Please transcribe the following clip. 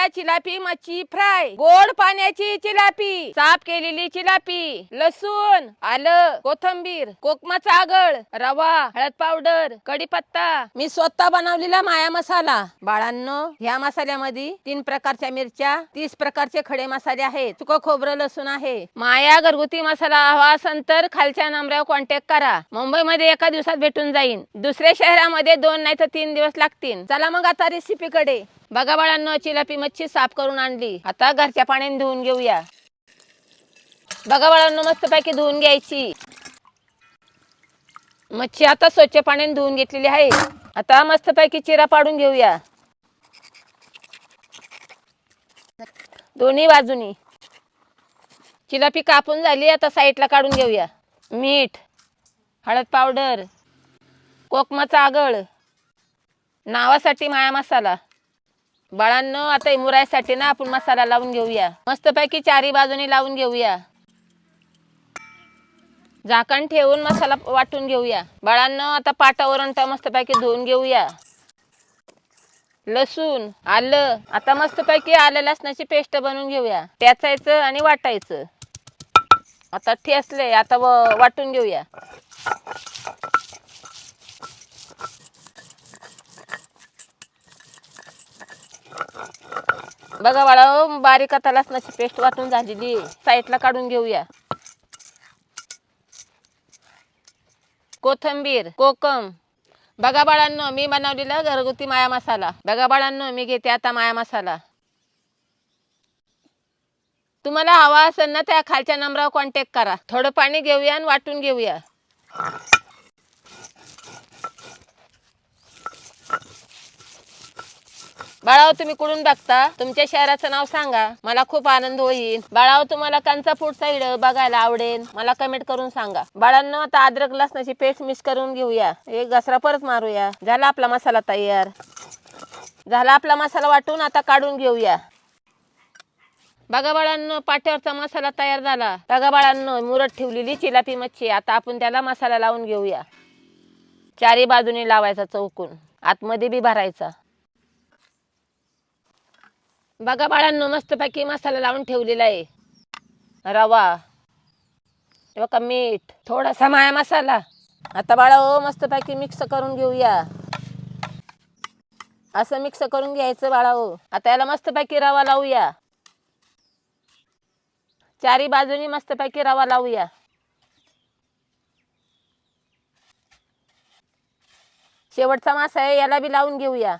चिलापी मच्छी फ्राय, गोड पाण्याची चिलापी, साफ केलेली चिलापी, लसूण, आलं, कोथिंबीर, कोकमाचा आगळ, रवा, हळद पावडर, कढीपत्ता, मी स्वतः बनवलेला माया मसाला. बाळांनो, ह्या मसाल्यामध्ये 3 प्रकारच्या मिरच्या, 30 प्रकारचे खडे मसाले आहेत, सुकं खोबरं, लसूण आहे. माया घरगुती मसाला हवा असेल तर खालच्या नंबरवर कॉन्टॅक्ट करा. मुंबईमध्ये एका दिवसात भेटून जाईल. दुसऱ्या शहरामध्ये 2 नाही तर 3 दिवस लागतील. चला मग आता रेसिपी कडे. बघा बाळांनो, चिलापी मच्छी साफ करून आणली. आता घरच्या पाण्याने धुवून घेऊया. बघा बाळांनो, मस्तपैकी धुवून घ्यायची. मच्छी आता स्वच्छ पाण्याने धुवून घेतलेली आहे. आता मस्तपैकी चिरा पाडून घेऊया दोन्ही बाजूनी. चिलापी कापून झाली. आता साईडला काढून घेऊया. मीठ, हळद पावडर, कोकमाचा आगळ, नावासाठी माया मसाला. बाळांनो, आता मुरायसाठी ना आपण मसाला लावून घेऊया. मस्तपैकी चारी बाजूनी लावून घेऊया. झाकण ठेवून मसाला वाटून घेऊया. बाळांनो, आता पाटावरून मस्तपैकी धुवून घेऊया. लसूण, आलं, आता मस्तपैकी आलं लसणाची पेस्ट बनवून घेऊया. ठेचायचं आणि वाटायचं. आता ठेचले, आता वाटून घेऊया. बघा बाळा, बारीक आता लसणाची पेस्ट वाटून झालेली. साईडला काढून घेऊया. कोथिंबीर, कोकम. बघा बाळांनो, मी बनवलेला घरगुती माया मसाला. बघा बाळांनो, मी घेते आता माया मसाला. तुम्हाला हवा असेल ना त्या खालच्या नंबरवर कॉन्टॅक्ट करा. थोडं पाणी घेऊया आणि वाटून घेऊया. बाळाओ, तुम्ही कुठून बघता? तुमच्या शहराचं नाव सांगा, मला खूप आनंद होईल. बाळाओ, तुम्हाला कोणचा पुढचा व्हिडिओ बघायला आवडेल मला कमेंट करून सांगा. बाळांनो, आता अद्रक लसणाची पेस्ट मिक्स करून घेऊया. एक घसरा परत मारूया. झाला आपला मसाला तयार. झाला आपला मसाला वाटून. आता काढून घेऊया. बघा बाळांनो, पाट्यावरचा मसाला तयार झाला. बघा बाळांनो, मुरत ठेवलेली चिलापी मच्छी. आता आपण त्याला मसाला लावून घेऊया. चारी बाजूनी लावायचा चौकून, आतमध्ये बी भरायचा. बघा बाळांनो, मस्तपैकी मसाला लावून ठेवलेला आहे. रवा, बघा मीठ, थोडासा माया मसाला. आता बाळाओ, मस्तपैकी मिक्स करून घेऊया. असं मिक्स करून घ्यायचं बाळाओ. आता याला मस्तपैकी रवा लावूया. चारी बाजूनी मस्तपैकी रवा लावूया. शेवटचा मासा आहे, याला बी लावून घेऊया.